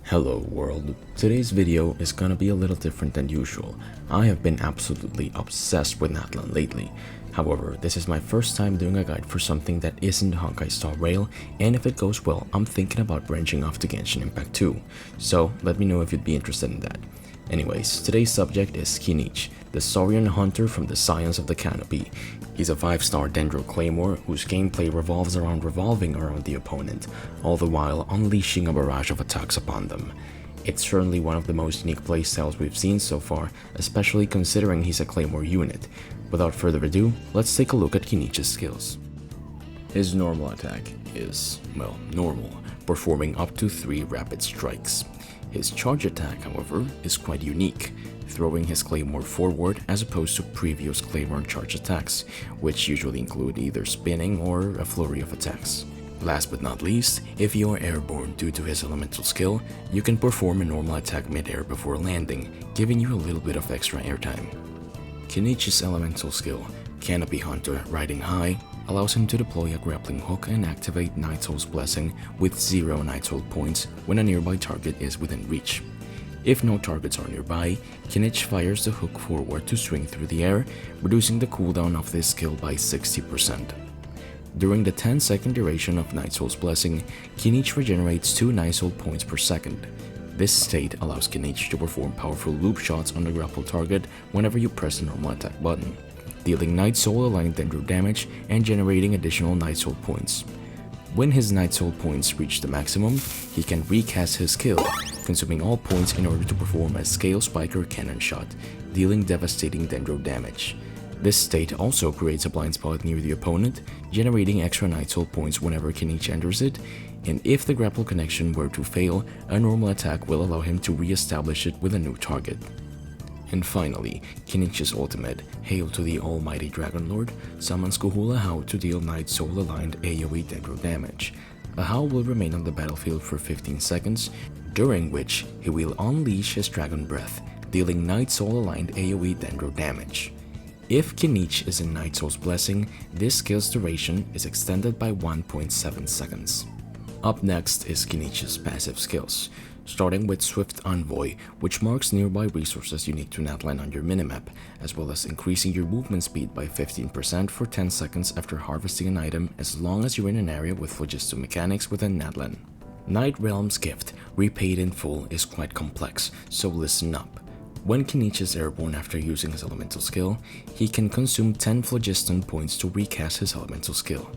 Hello world, today's video is gonna be a little different than usual. I have been absolutely obsessed with Natlan lately. However, this is my first time doing a guide for something that isn't Honkai Star Rail, and if it goes well, I'm thinking about branching off to Genshin Impact 2. So let me know if you'd be interested in that. Anyways, today's subject is Kinich, the Saurian hunter from the Science of the Canopy. He's a 5-star Dendro Claymore whose gameplay revolves around revolving around the opponent, all the while unleashing a barrage of attacks upon them. It's certainly one of the most unique playstyles we've seen so far, especially considering he's a Claymore unit. Without further ado, let's take a look at Kinich's skills. His normal attack is, well, normal, performing up to 3 rapid strikes. His charge attack, however, is quite unique, throwing his Claymore forward as opposed to previous Claymore charge attacks, which usually include either spinning or a flurry of attacks. Last but not least, if you are airborne due to his elemental skill, you can perform a normal attack mid-air before landing, giving you a little bit of extra airtime. Kinich's elemental skill, Canopy Hunter Riding High, allows him to deploy a grappling hook and activate Night Soul's Blessing with 0 Night Soul points when a nearby target is within reach. If no targets are nearby, Kinich fires the hook forward to swing through the air, reducing the cooldown of this skill by 60%. During the 10-second duration of Night Soul's Blessing, Kinich regenerates 2 Night Soul points per second. This state allows Kinich to perform powerful loop shots on the grapple target whenever you press the normal attack button, dealing Night Soul aligned Dendro damage and generating additional Night Soul points. When his Night Soul points reach the maximum, he can recast his skill, consuming all points in order to perform a Scale Spiker Cannon Shot, dealing devastating Dendro damage. This state also creates a blind spot near the opponent, generating extra Night Soul points whenever Kinich enters it, and if the grapple connection were to fail, a normal attack will allow him to re-establish it with a new target. And finally, Kinich's ultimate, Hail to the Almighty Dragon Lord, summons Kuhula Hau to deal Night Soul aligned AoE Dendro damage. A Hau will remain on the battlefield for 15 seconds, during which he will unleash his Dragon Breath, dealing Night Soul aligned AoE Dendro damage. If Kinich is in Night Soul's Blessing, this skill's duration is extended by 1.7 seconds. Up next is Kinich's passive skills, starting with Swift Envoy, which marks nearby resources unique to Natlan on your minimap, as well as increasing your movement speed by 15% for 10 seconds after harvesting an item as long as you're in an area with phlogiston mechanics within Natlan. Night Realm's gift, repaid in full, is quite complex, so listen up. When Kinich is airborne after using his elemental skill, he can consume 10 phlogiston points to recast his elemental skill.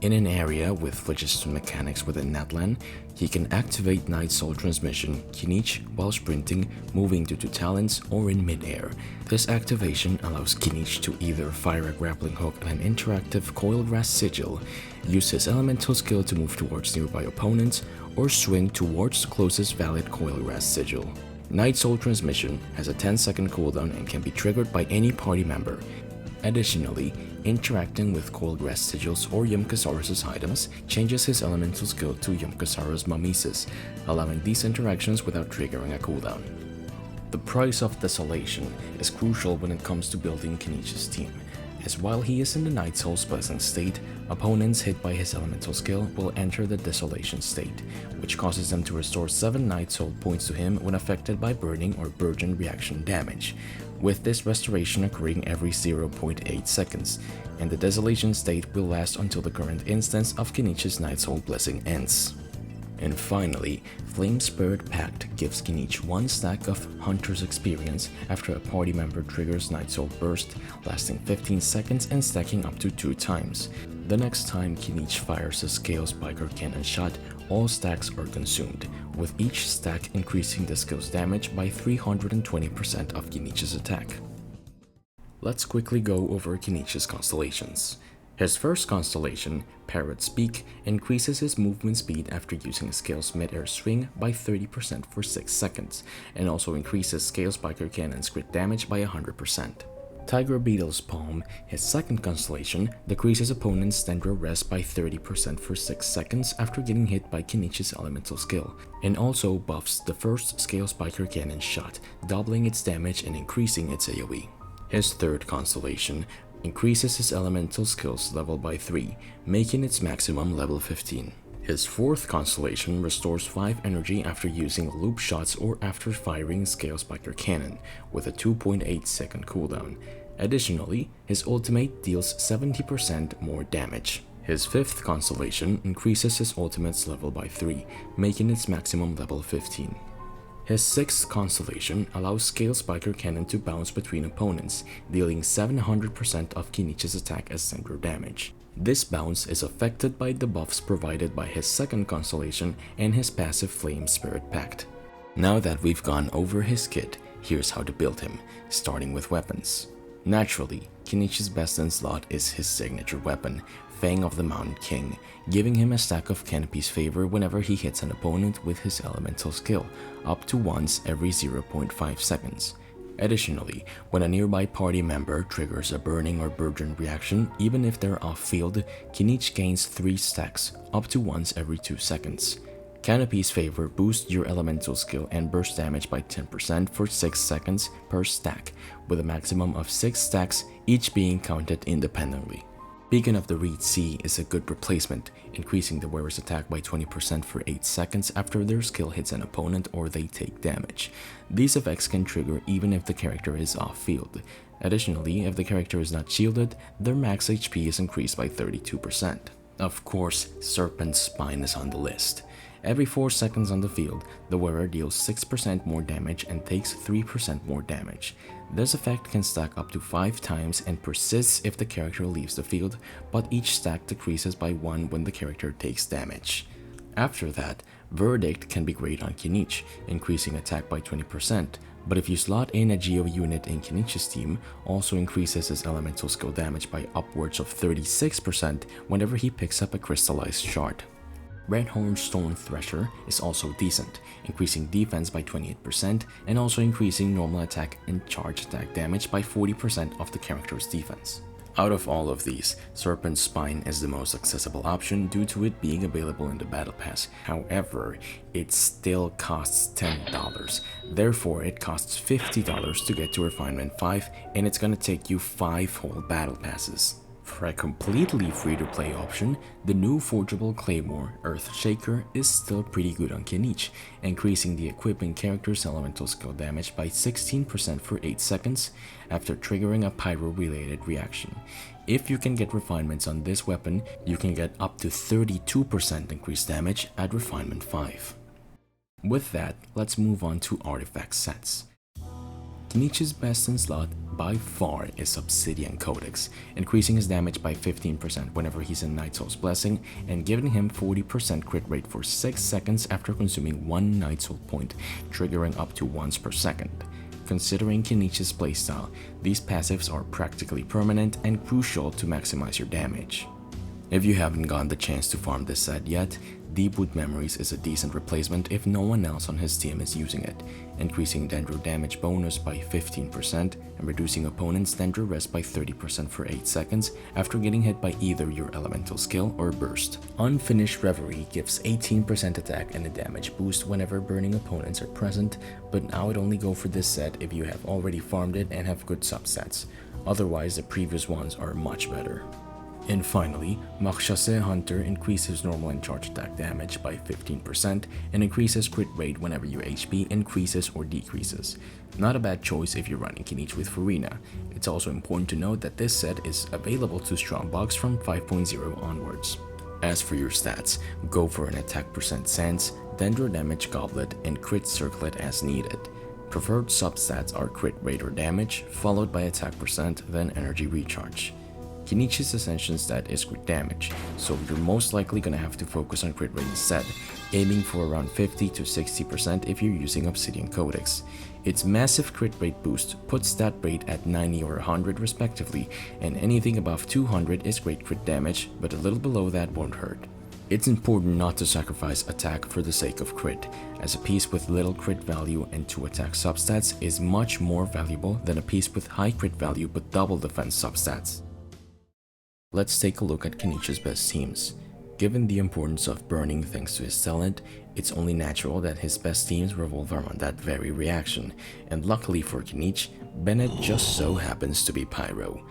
In an area with phlogiston mechanics within Natlan, he can activate Night Soul Transmission Kinich while sprinting, moving due to talents, or in mid-air. This activation allows Kinich to either fire a grappling hook and an interactive Coil Grass Sigil, use his elemental skill to move towards nearby opponents, or swing towards the closest valid Coil Grass Sigil. Night Soul Transmission has a 10-second cooldown and can be triggered by any party member. Additionally, interacting with Coil Grass Sigils or Yumkasaurus' items changes his elemental skill to Yumkasaurus Mimesis, allowing these interactions without triggering a cooldown. The price of Desolation is crucial when it comes to building Kinich's team, as while he is in the Night Soul's Blessing state, opponents hit by his elemental skill will enter the Desolation state, which causes them to restore 7 Night Soul points to him when affected by burning or burgeon reaction damage, with this restoration occurring every 0.8 seconds, and the Desolation state will last until the current instance of Kinich's Night Soul Blessing ends. And finally, Flame Spirit Pact gives Kinich 1 stack of Hunter's Experience after a party member triggers Night Soul Burst, lasting 15 seconds and stacking up to 2 times. The next time Kinich fires a Scale Spiker Cannon Shot, all stacks are consumed, with each stack increasing the skill's damage by 320% of Kinich's attack. Let's quickly go over Kinich's constellations. His first constellation, Parrot's Peak, increases his movement speed after using a Scale's mid-air swing by 30% for 6 seconds, and also increases Scale Spiker Cannon's crit damage by 100%. Tiger Beetle's Palm, his second constellation, decreases opponent's Dendro Rest by 30% for 6 seconds after getting hit by Kinich's elemental skill, and also buffs the first Scale Spiker Cannon shot, doubling its damage and increasing its AoE. His third constellation increases his elemental skills level by 3, making its maximum level 15. His fourth constellation restores 5 energy after using loop shots or after firing Scale Spiker Cannon, with a 2.8 second cooldown. Additionally, his ultimate deals 70% more damage. His fifth constellation increases his ultimate's level by 3, making its maximum level 15. His sixth constellation allows Scale Spiker Cannon to bounce between opponents, dealing 700% of Kinich's attack as center damage. This bounce is affected by the buffs provided by his second constellation and his passive Flame Spirit Pact. Now that we've gone over his kit, here's how to build him, starting with weapons. Naturally, Kinich's best in slot is his signature weapon, Fang of the Mountain King, giving him a stack of Canopy's favor whenever he hits an opponent with his elemental skill, up to once every 0.5 seconds. Additionally, when a nearby party member triggers a burning or burgeon reaction, even if they're off-field, Kinich gains 3 stacks, up to once every 2 seconds. Canopy's favor boosts your elemental skill and burst damage by 10% for 6 seconds per stack, with a maximum of 6 stacks, each being counted independently. Beacon of the Reed Sea is a good replacement, increasing the wearer's attack by 20% for 8 seconds after their skill hits an opponent or they take damage. These effects can trigger even if the character is off-field. Additionally, if the character is not shielded, their max HP is increased by 32%. Of course, Serpent's Spine is on the list. Every 4 seconds on the field, the wearer deals 6% more damage and takes 3% more damage. This effect can stack up to 5 times and persists if the character leaves the field, but each stack decreases by 1 when the character takes damage. After that, Verdict can be great on Kinich, increasing attack by 20%, but if you slot in a Geo unit in Kinich's team, also increases his elemental skill damage by upwards of 36% whenever he picks up a crystallized shard. Redhorn Stone Thresher is also decent, increasing defense by 28% and also increasing normal attack and charge attack damage by 40% of the character's defense. Out of all of these, Serpent's Spine is the most accessible option due to it being available in the Battle Pass. However, it still costs $10, therefore it costs $50 to get to Refinement 5, and it's gonna take you 5 whole Battle Passes. For a completely free-to-play option, the new Forgeable Claymore, Earthshaker, is still pretty good on Kinich, increasing the equipping character's elemental skill damage by 16% for 8 seconds after triggering a pyro-related reaction. If you can get refinements on this weapon, you can get up to 32% increased damage at Refinement 5. With that, let's move on to artifact sets. Kinich's best in slot by far is Obsidian Codex, increasing his damage by 15% whenever he's in Night Soul's Blessing and giving him 40% crit rate for 6 seconds after consuming 1 Night Soul point, triggering up to once per second. Considering Kinich's playstyle, these passives are practically permanent and crucial to maximize your damage. If you haven't gotten the chance to farm this set yet, Deep Wood Memories is a decent replacement if no one else on his team is using it, increasing Dendro damage bonus by 15% and reducing opponent's Dendro rest by 30% for 8 seconds after getting hit by either your elemental skill or burst. Unfinished Reverie gives 18% attack and a damage boost whenever burning opponents are present, but now it only go for this set if you have already farmed it and have good substats. Otherwise, the previous ones are much better. And finally, Machchasse Hunter increases normal and charge attack damage by 15% and increases crit rate whenever your HP increases or decreases. Not a bad choice if you're running Kinich with Furina. It's also important to note that this set is available to Strongbox from 5.0 onwards. As for your stats, go for an attack percent Sense, Dendro damage Goblet, and crit Circlet as needed. Preferred substats are crit rate or damage, followed by attack percent, then energy recharge. Kinich's Ascension stat is crit damage, so you're most likely gonna have to focus on crit rate instead, aiming for around 50 to 60% if you're using Obsidian Codex. Its massive crit rate boost puts stat rate at 90 or 100 respectively, and anything above 200 is great crit damage, but a little below that won't hurt. It's important not to sacrifice attack for the sake of crit, as a piece with little crit value and 2 attack substats is much more valuable than a piece with high crit value but double defense substats. Let's take a look at Kinich's best teams. Given the importance of burning thanks to his talent, it's only natural that his best teams revolve around that very reaction, and luckily for Kinich, Bennett just so happens to be Pyro.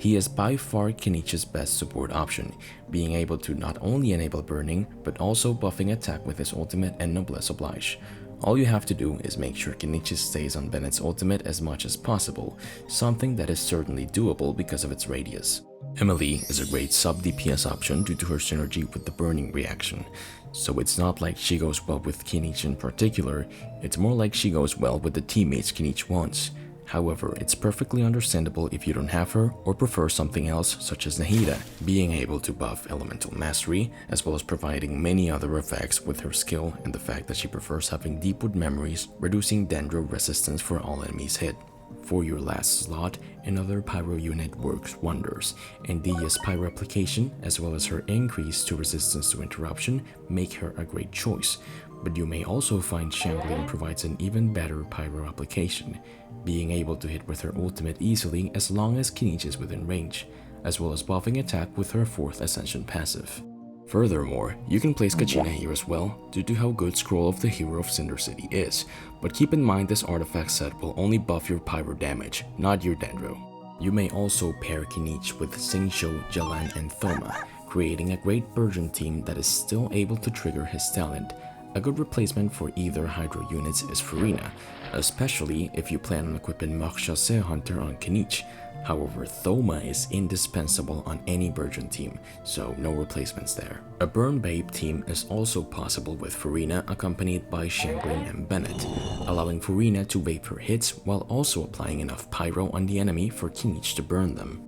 He is by far Kinich's best support option, being able to not only enable burning, but also buffing attack with his ultimate and noblesse oblige. All you have to do is make sure Kinich stays on Bennett's ultimate as much as possible, something that is certainly doable because of its radius. Emilie is a great sub-DPS option due to her synergy with the burning reaction, so it's not like she goes well with Kinich in particular, it's more like she goes well with the teammates Kinich wants. However, it's perfectly understandable if you don't have her or prefer something else such as Nahida, being able to buff elemental mastery, as well as providing many other effects with her skill and the fact that she prefers having deepwood memories, reducing dendro resistance for all enemies hit. For your last slot, another pyro unit works wonders, and Dia's pyro application, as well as her increase to resistance to interruption, make her a great choice. But you may also find Xiangling provides an even better pyro application, being able to hit with her ultimate easily as long as Kinich is within range, as well as buffing attack with her 4th ascension passive. Furthermore, you can place Kachina here as well, due to how good Scroll of the Hero of Cinder City is, but keep in mind this artifact set will only buff your pyro damage, not your dendro. You may also pair Kinich with Xingqiu, Yelan, and Thoma, creating a great Burgeon team that is still able to trigger his talent. A good replacement for either Hydro units is Furina, especially if you plan on equipping Marchassé Hunter on Kinich. However, Thoma is indispensable on any Burgeon team, so no replacements there. A Burn Babe team is also possible with Furina accompanied by Xiangling and Bennett, allowing Furina to vape her hits while also applying enough pyro on the enemy for Kinich to burn them.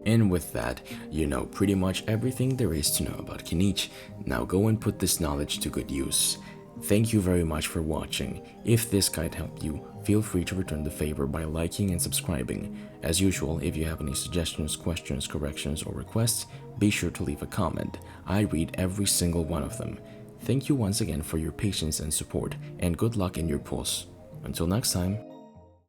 And with that, you know pretty much everything there is to know about Kinich. Now go and put this knowledge to good use. Thank you very much for watching. If this guide helped you, feel free to return the favor by liking and subscribing. As usual, if you have any suggestions, questions, corrections, or requests, be sure to leave a comment. I read every single one of them. Thank you once again for your patience and support, and good luck in your pulls. Until next time.